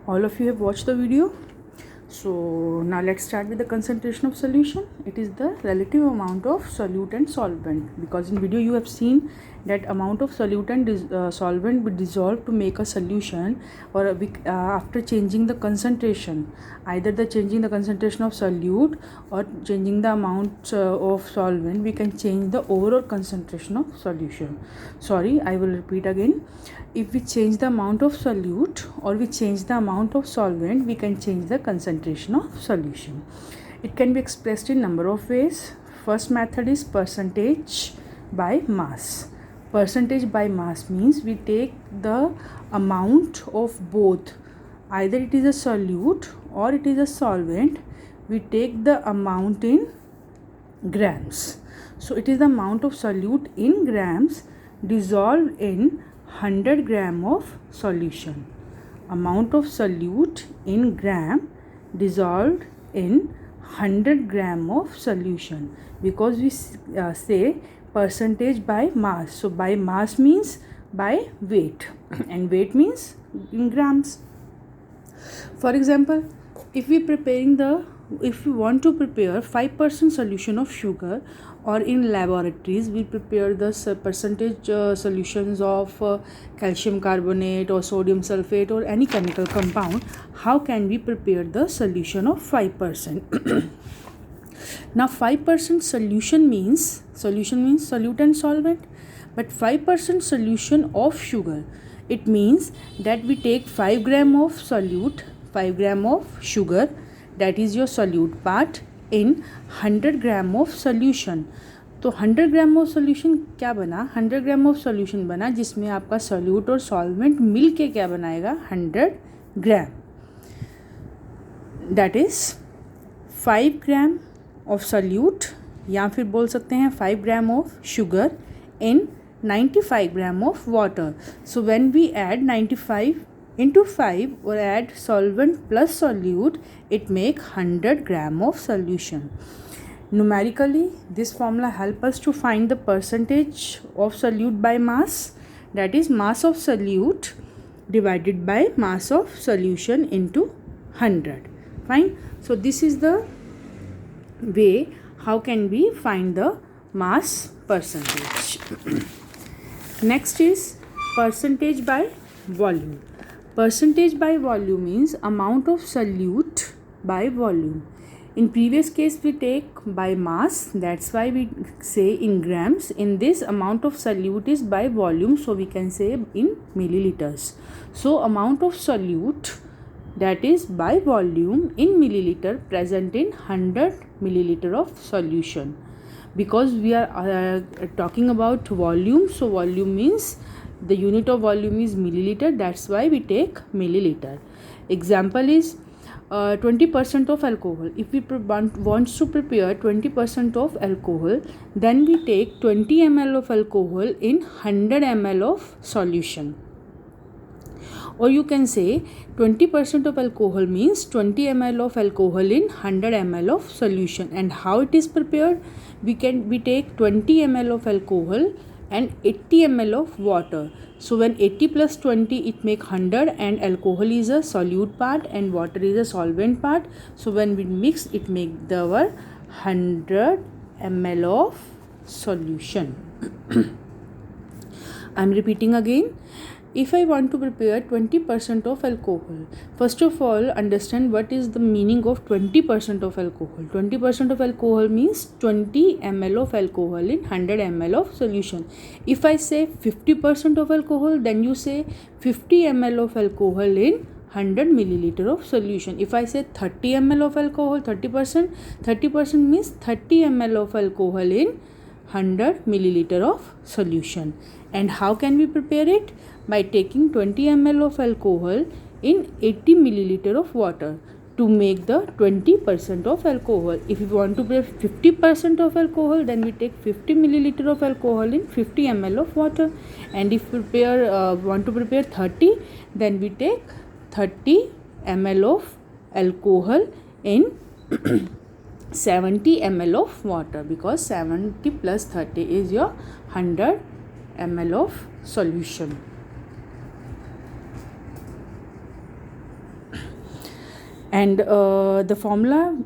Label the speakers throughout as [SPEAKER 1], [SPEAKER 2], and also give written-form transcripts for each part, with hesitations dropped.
[SPEAKER 1] All of you have watched the video. So now let's start with the concentration of solution. It is the relative amount of solute and solvent, because in video you have seen that amount of solute and solvent will dissolve to make a solution, or after changing the concentration, either the changing the concentration of solute or changing the amount of solvent, we can change the overall concentration of solution. I will repeat again. If we change the amount of solute or we change the amount of solvent, we can change the concentration of solution. It can be expressed in number of ways. First method is percentage by mass. Percentage by mass means we take the amount of both, either it is a solute or it is a solvent, we take the amount in grams. So it is the amount of solute in grams dissolved in 100 gram of solution. Amount of solute in gram dissolved in 100 gram of solution, because we say percentage by mass. So by mass means by weight and weight means in grams. For example, if we want to prepare 5% solution of sugar, or in laboratories we prepare the percentage solutions of calcium carbonate or sodium sulfate or any chemical compound, how can we prepare the solution of 5%? Now 5% solution means solute and solvent, but 5% solution of sugar, it means that we take 5 gram of solute, 5 gram of sugar, that is your solute part, in 100 gram of solution. तो 100 gram of solution क्या बना? 100 gram of solution बना जिसमें आपका solute और solvent मिल के क्या बनाएगा? 100 gram. That is 5 gram of solute, या फिर बोल सकते हैं 5 gram of sugar in 95 gram of water. So when we add 95 into 5 or add solvent plus solute, it make 100 gram of solution. Numerically, this formula help us to find the percentage of solute by mass, that is mass of solute divided by mass of solution into 100. Fine. So this is the way how can we find the mass percentage. Next is percentage by volume. Percentage by volume means amount of solute by volume. In previous case we take by mass, that's why we say in grams. In this, amount of solute is by volume, so we can say in milliliters. So amount of solute, that is by volume in milliliter, present in 100 milliliter of solution. Because we are talking about volume, so volume means the unit of volume is milliliter, that's why we take milliliter. Example is 20% of alcohol. If we want to prepare 20% of alcohol, then we take 20 ml of alcohol in 100 ml of solution. Or you can say 20% of alcohol means 20 ml of alcohol in 100 ml of solution. And how it is prepared? We take 20 ml of alcohol and 80 ml of water. So when 80 plus 20, it make 100, and alcohol is a solute part and water is a solvent part. So when we mix, it make our 100 ml of solution. I am repeating again. If I want to prepare 20% of alcohol, first of all understand what is the meaning of 20% of alcohol. 20% of alcohol means 20 ml of alcohol in 100 ml of solution. If I say 50% of alcohol, then you say 50 ml of alcohol in 100 milliliter of solution. If I say 30 ml of alcohol, 30% means 30 ml of alcohol in 100 milliliter of solution. And how can we prepare it? By taking 20 ml of alcohol in 80 milliliter of water to make the 20% of alcohol. If we want to prepare 50% of alcohol, then we take 50 milliliter of alcohol in 50 ml of water. And if we want to prepare 30, then we take 30 ml of alcohol in 70 ml of water, because 70 plus 30 is your 100 ml of solution. and the formula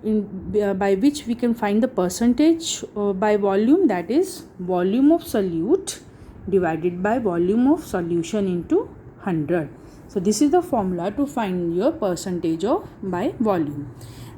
[SPEAKER 1] by which we can find the percentage by volume, that is volume of solute divided by volume of solution into 100. So this is the formula to find your percentage of by volume.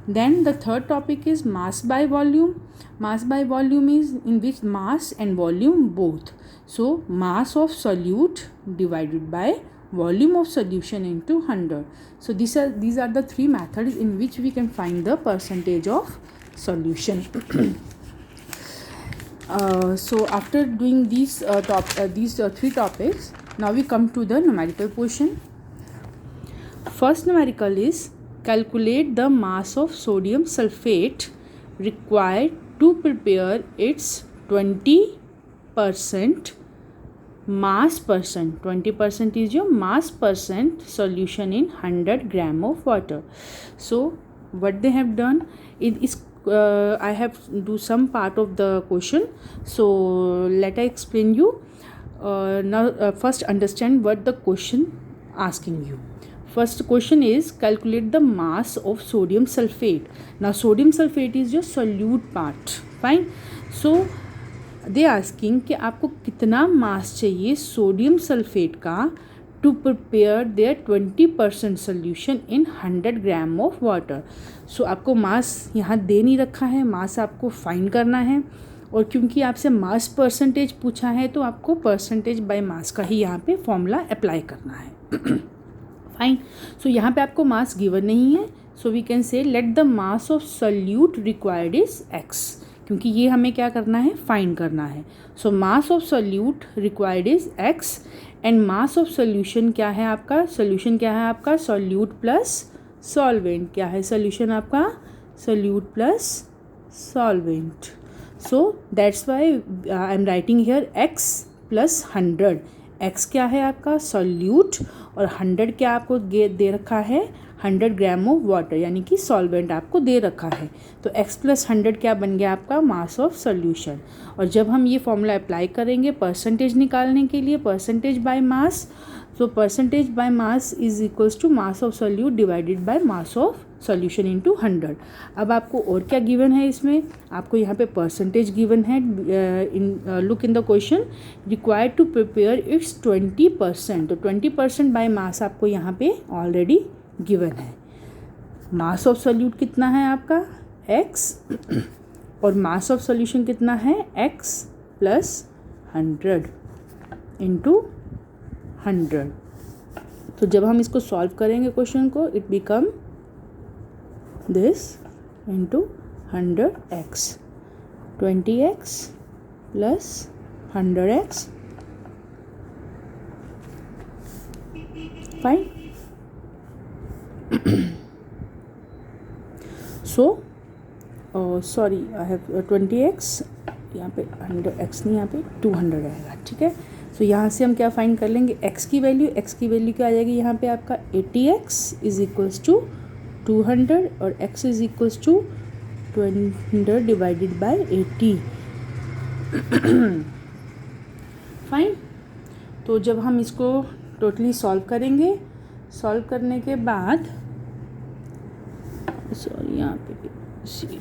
[SPEAKER 1] Then the third topic is mass by volume. Mass by volume is in which mass and volume both. So mass of solute divided by volume of solution into 100. So these are the three methods in which we can find the percentage of solution. So after doing these three topics, now we come to the numerical portion. First numerical is calculate the mass of sodium sulfate required to prepare its 20% mass percent. 20% is your mass percent solution in 100 gram of water. So what they have done, it is I have do some part of the question. So let I explain you. Now first understand what the question asking you. First question is calculate the mass of sodium sulfate. Now sodium sulfate is your solute part. Fine. So they asking कि आपको कितना mass चाहिए sodium sulphate का to prepare their 20% solution in 100 gram of water. So आपको mass यहाँ दे नहीं रखा है, मास आपको फाइंड करना है. और क्योंकि आपसे मास परसेंटेज पूछा है तो आपको परसेंटेज बाय मास का ही यहाँ पे फॉर्मूला अप्लाई करना है. फाइन. सो यहाँ पे आपको मास गिवन नहीं है. So we can say let the mass of solute required is x, क्योंकि ये हमें क्या करना है, फाइंड करना है. So mass of solute required is x and mass of solution क्या है आपका, सोल्यूशन क्या है आपका, सोल्यूट प्लस सॉल्वेंट. क्या है सोल्यूशन आपका, solute plus solvent. So that's why I am writing here x plus 100. X क्या है आपका सोल्यूट और 100 क्या आपको दे रखा है, 100 ग्राम ऑफ वाटर, यानी कि सॉल्वेंट आपको दे रखा है. तो x प्लस 100 क्या बन गया आपका, मास ऑफ सोल्यूशन. और जब हम ये फॉर्मूला अप्लाई करेंगे परसेंटेज निकालने के लिए, percentage by mass, so percentage by mass is equals to mass of solute divided by mass of solution into 100. अब आपको और क्या गिवन है इसमें, आपको यहाँ पे परसेंटेज गिवन है. Look in the question, required to prepare its 20%. तो 20% बाय मास आपको यहाँ पे ऑलरेडी गिवन है. मास ऑफ सोल्यूट कितना है आपका x और मास ऑफ सोल्यूशन कितना है x प्लस 100 इंटू 100. तो जब हम इसको सॉल्व करेंगे क्वेश्चन को, it become this into 100x, 20x plus 100x. Fine. So sorry I have 20x, यहाँ पे 100x नहीं, यहाँ पे 200 आएगा. ठीक है. सो यहाँ से हम क्या फाइंड कर लेंगे, x की वैल्यू. x की वैल्यू क्या आ जाएगी यहाँ पे आपका 80x इज इक्वल्स टू 200 और x is equals to 200 divided by 80. Fine. तो जब हम इसको टोटली सॉल्व करेंगे, सॉल्व करने के बाद, सॉरी यहाँ पे 0,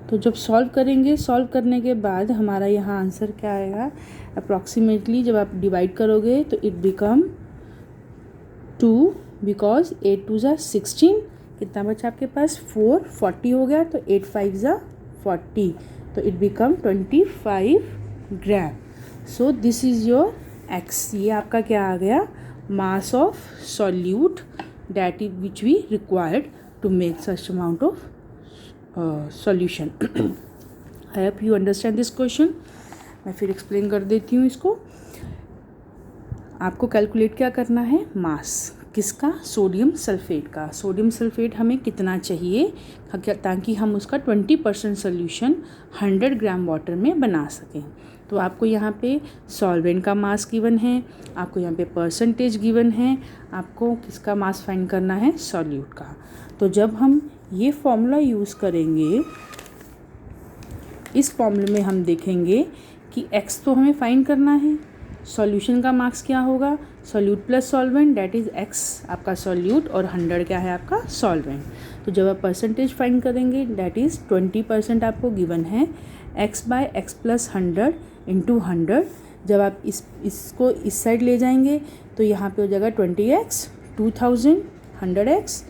[SPEAKER 1] तो जब सॉल्व करेंगे, सॉल्व करने के बाद हमारा यहाँ आंसर क्या आएगा अप्रॉक्सीमेटली, जब आप डिवाइड करोगे तो इट बिकम 2, बिकॉज 8 2 ज़ा 16. कितना बचा आपके पास, 4, 40 हो गया. तो 8 5 ज़ा 40, तो it become 25 gram. So this is your x. ये आपका क्या आ गया, mass of solute that is which we required to make such amount of solution. I hope you understand this question. मैं फिर एक्सप्लेन कर देती हूँ इसको. आपको कैलकुलेट क्या करना है, मास किसका, सोडियम सल्फेट का. सोडियम सल्फेट हमें कितना चाहिए ताकि हम उसका 20% सोल्यूशन 100 ग्राम वाटर में बना सकें. तो आपको यहाँ पे सॉल्वेंट का मास गिवन है, आपको यहाँ पे परसेंटेज गिवन है, आपको किसका मास फाइंड करना है, सॉल्यूट का. तो जब हम ये फॉर्मूला यूज़ करेंगे, इस फॉर्मूले में हम देखेंगे कि x तो हमें फाइंड करना है, सॉल्यूशन का मास क्या होगा, solute plus solvent that is x आपका सॉल्यूट और 100 क्या है आपका सॉल्वेंट। तो जब आप परसेंटेज फाइंड करेंगे दैट इज़ 20% आपको गिवन है x by x plus 100 into 100। जब आप इसको इस साइड ले जाएंगे तो यहाँ पे हो जाएगा 20x 2000 100x।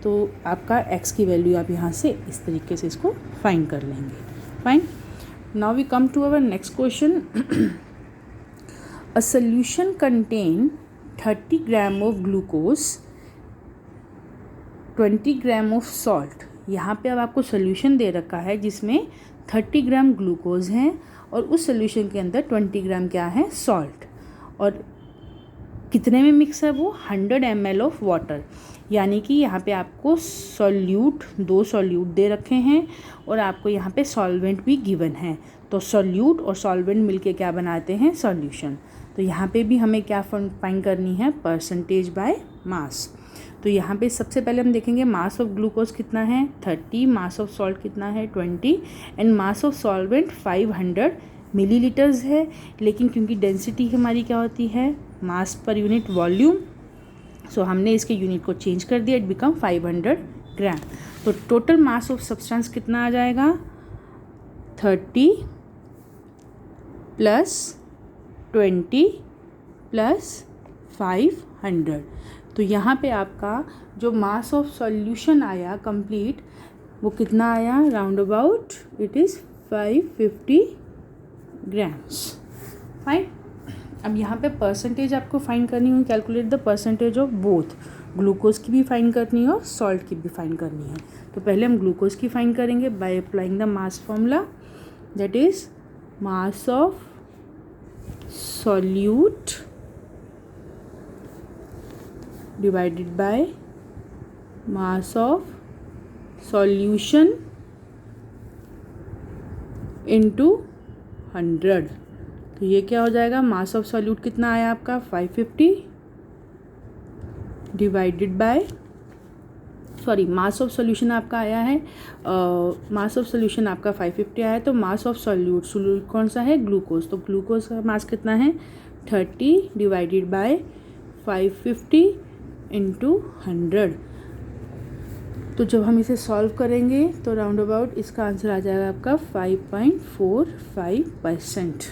[SPEAKER 1] तो आपका x की वैल्यू आप यहाँ से इस तरीके से इसको फाइंड कर लेंगे। Fine, now we come to our next question. A solution contain 30 gram of glucose 20 gram of salt। यहाँ पे अब आपको सोल्यूशन दे रखा है जिसमें 30 ग्राम ग्लूकोज हैं और उस सोल्यूशन के अंदर 20 ग्राम क्या है सॉल्ट, और कितने में मिक्स है वो 100 ml ऑफ वाटर। यानी कि यहाँ पे आपको सॉल्यूट 2 सॉल्यूट दे रखे हैं और आपको यहाँ पे सॉल्वेंट भी गिवन है। तो सॉल्यूट और सॉल्वेंट मिलके क्या बनाते हैं सॉल्यूशन। तो यहाँ पे भी हमें क्या फाइंड करनी है परसेंटेज बाय मास। तो यहाँ पे सबसे पहले हम देखेंगे मास ऑफ ग्लूकोज कितना है 30, मास ऑफ सॉल्ट कितना है 20 and mass of solvent 500 millilitres है। लेकिन क्योंकि डेंसिटी हमारी क्या होती है मास पर यूनिट वॉल्यूम, सो हमने इसके यूनिट को चेंज कर दिया, इट बिकम 500 ग्राम। तो टोटल मास ऑफ सब्सटेंस कितना आ जाएगा 30 प्लस 20 प्लस 500। तो यहाँ पे आपका जो मास ऑफ सॉल्यूशन आया कंप्लीट वो कितना आया round about it is 550 grams. Fine, अब यहाँ पे परसेंटेज आपको फाइंड करनी है, calculate the percentage of both, glucose की भी फाइंड करनी है और सॉल्ट की भी फाइंड करनी है। तो पहले हम ग्लूकोज की फाइंड करेंगे by applying the mass formula that is mass of solute divided by mass of solution into 100। तो ये क्या हो जाएगा मास ऑफ सॉल्यूट कितना आया आपका 550 divided by mass of solution आपका आया है मास ऑफ सॉल्यूशन आपका 550 आया है। तो मास ऑफ सॉल्यूट कौन सा है ग्लूकोज। तो ग्लूकोज का मास कितना है 30 डिवाइडेड बाय 550 इंटू 100। तो जब हम इसे सॉल्व करेंगे तो राउंड अबाउट इसका आंसर आ जाएगा आपका 5.45%।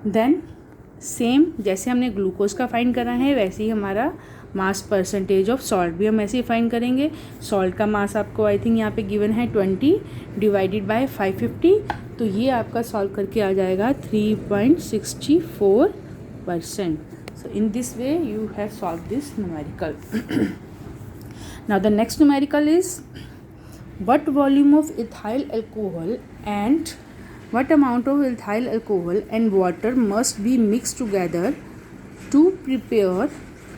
[SPEAKER 1] देन सेम जैसे हमने ग्लूकोज का फाइंड करा है वैसे ही हमारा मास परसेंटेज ऑफ सॉल्ट भी हम ऐसे ही फाइंड करेंगे। सॉल्ट का मास आपको आई थिंक यहाँ पे गिवन है 20 डिवाइडेड बाय 550। तो ये आपका सॉल्व करके आ जाएगा 3.64%। So in this way you have solve this numerical. Now the next numerical is what volume of ethyl alcohol and what amount of ethyl alcohol and water must be mixed together to prepare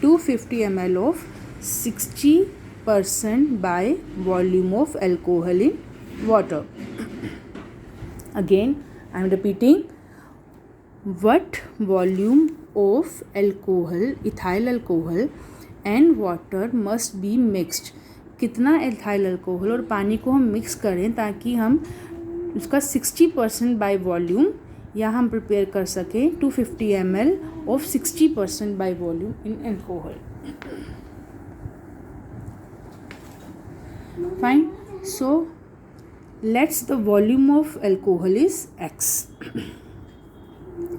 [SPEAKER 1] 250 ml of 60% by volume of alcohol in water। Again I am repeating, what volume of alcohol ethyl alcohol and water must be mixed। कितना ethyl alcohol और पानी को हम mix करें ताकि हम उसका 60% by volume या हम प्रिपेयर कर सकें 250 ml of 60% by volume in alcohol. Fine, so let's the volume of alcohol is x।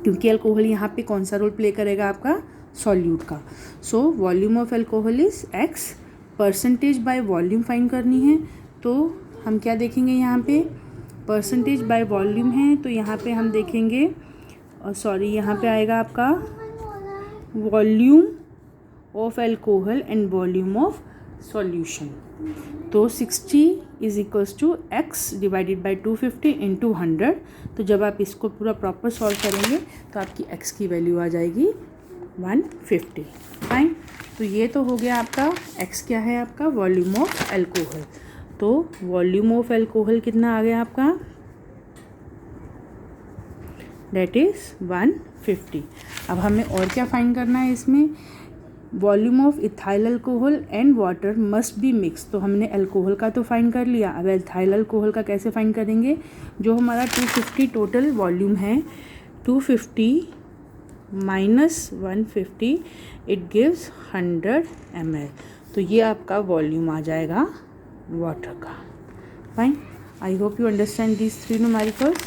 [SPEAKER 1] क्योंकि अल्कोहल यहाँ पे कौन सा रोल प्ले करेगा आपका सॉल्यूट का। So volume of alcohol is x, percentage by volume find करनी है। तो हम क्या देखेंगे यहाँ पे परसेंटेज बाय वॉल्यूम है तो यहाँ पे हम देखेंगे यहाँ पे आएगा आपका volume of alcohol and volume of solution. तो 60 is equals to x divided by 250 into 100। तो जब आप इसको पूरा प्रॉपर सॉल्व करेंगे तो आपकी x की वैल्यू आ जाएगी 150। फाइन, तो ये तो हो गया आपका x क्या है आपका वॉल्यूम ऑफ अल्कोहल। तो वॉल्यूम ऑफ अल्कोहल कितना आ गया आपका दैट इज़ 150। अब हमें और क्या फाइंड करना है इसमें volume of ethyl alcohol and water must be mix. तो हमने अल्कोहल का तो फाइंड कर लिया, अब इथाइल अल्कोहल का कैसे फाइंड करेंगे। जो हमारा 250 टोटल वॉल्यूम है 250 -150 इट गिव्स 100 ml। तो ये आपका वॉल्यूम आ जाएगा वाटर का। Fine, I hope you understand these 3 numericals.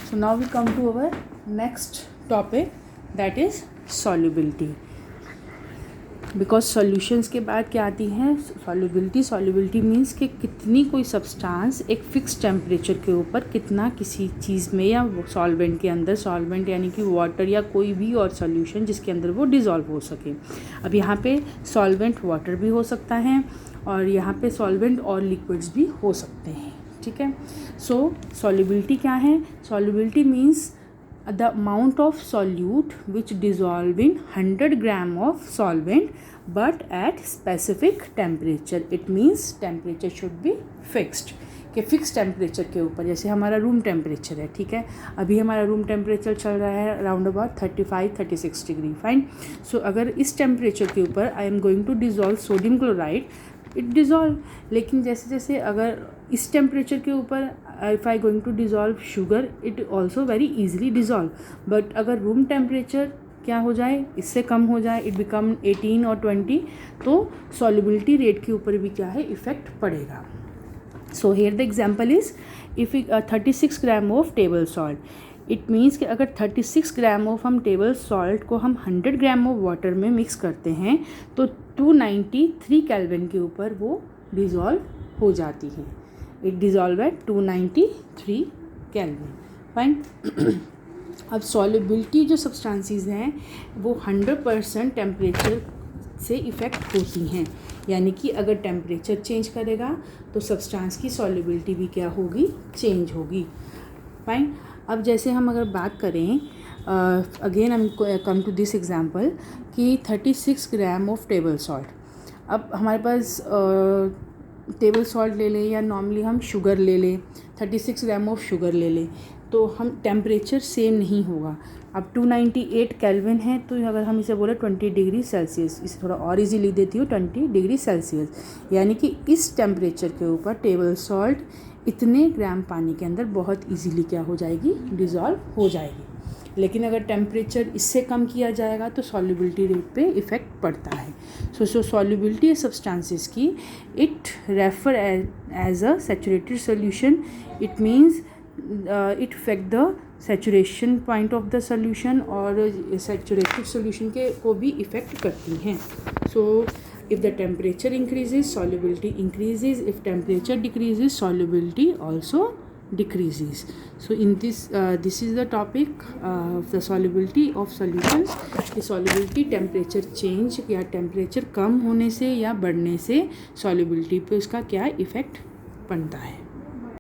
[SPEAKER 1] So now we come to our next topic, that is solubility. Because solutions के बाद क्या आती है, सॉल्युबिलिटी। सॉल्युबिलिटी मीन्स कि कितनी कोई सब्सटेंस एक फ़िक्स टेम्परेचर के ऊपर कितना किसी चीज़ में या सॉल्वेंट के अंदर, सॉल्वेंट यानी कि वाटर या कोई भी और सॉल्यूशन जिसके अंदर वो डिज़ोल्व हो सके। अब यहाँ पे सॉल्वेंट वाटर भी हो सकता है और यहाँ पे सॉल्वेंट और लिक्विड्स भी हो सकते हैं, ठीक है। सो सॉल्युबिलिटी क्या है? Solubility means the amount of solute which dissolve in 100 gram of solvent but at specific temperature. It means temperature should be fixed, कि फिक्स टेम्परेचर के ऊपर, जैसे हमारा रूम टेम्परेचर है, ठीक है। अभी हमारा रूम टेम्परेचर चल रहा है around about 35-36 degree. Fine. So अगर इस टेम्परेचर के ऊपर I am going to dissolve sodium chloride, it dissolve. लेकिन जैसे जैसे अगर इस टेम्परेचर के ऊपर if I going to dissolve sugar, it also very easily dissolve. But अगर रूम टेम्परेचर क्या हो जाए, इससे कम हो जाए, इट बिकम 18 और 20, तो सॉल्युबिलिटी रेट के ऊपर भी क्या है, इफ़ेक्ट पड़ेगा। So here the example is if 36 gram of table salt, it means कि अगर 36 ग्राम ऑफ हम टेबल सॉल्ट को हम 100 ग्राम ऑफ वाटर में मिक्स करते हैं तो 293 केल्विन के ऊपर वो डिज़ोल्व हो जाती है। It dissolve at 293 kelvin. Fine. अब सॉल्युबिलिटी जो सब्सटेंसेस हैं वो 100% टेम्परेचर से इफ़ेक्ट होती हैं, यानी कि अगर टेम्परेचर चेंज करेगा तो सब्सटेंस की सॉल्युबिलिटी भी क्या होगी, चेंज होगी। फाइन। अब जैसे हम अगर बात करें अगेन हम कम टू दिस एग्जांपल कि 36 ग्राम ऑफ टेबल सॉल्ट। अब हमारे पास टेबल सॉल्ट ले लें या नॉर्मली हम शुगर ले लें, 36 ग्राम ऑफ शुगर ले लें, तो हम टेम्परेचर सेम नहीं होगा। अब 298 केल्विन है, तो अगर हम इसे बोले 20 डिग्री सेल्सियस, इसे थोड़ा और इजी लिख देती हूँ 20 डिग्री सेल्सियस, यानी कि इस टेम्परेचर के ऊपर टेबल सॉल्ट इतने ग्राम पानी के अंदर बहुत इजीली क्या हो जाएगी, डिज़ोल्व हो जाएगी। लेकिन अगर टेम्परेचर इससे कम किया जाएगा तो सॉल्युबिलिटी रेट पे इफ़ेक्ट पड़ता है। सो सॉल्युबिलिटी सब्सटेंसेस की it refer as a saturated solution. It means it effect the saturation point of the solution, और सैचुरेटेड सोल्यूशन के को भी इफ़ेक्ट करती हैं। सो if the temperature increases, solubility increases. If temperature decreases, solubility also decreases. So in this is the topic of the solubility of solutions. कि solubility temperature change या temperature कम होने से या बढ़ने से solubility पे उसका क्या effect पड़ता है।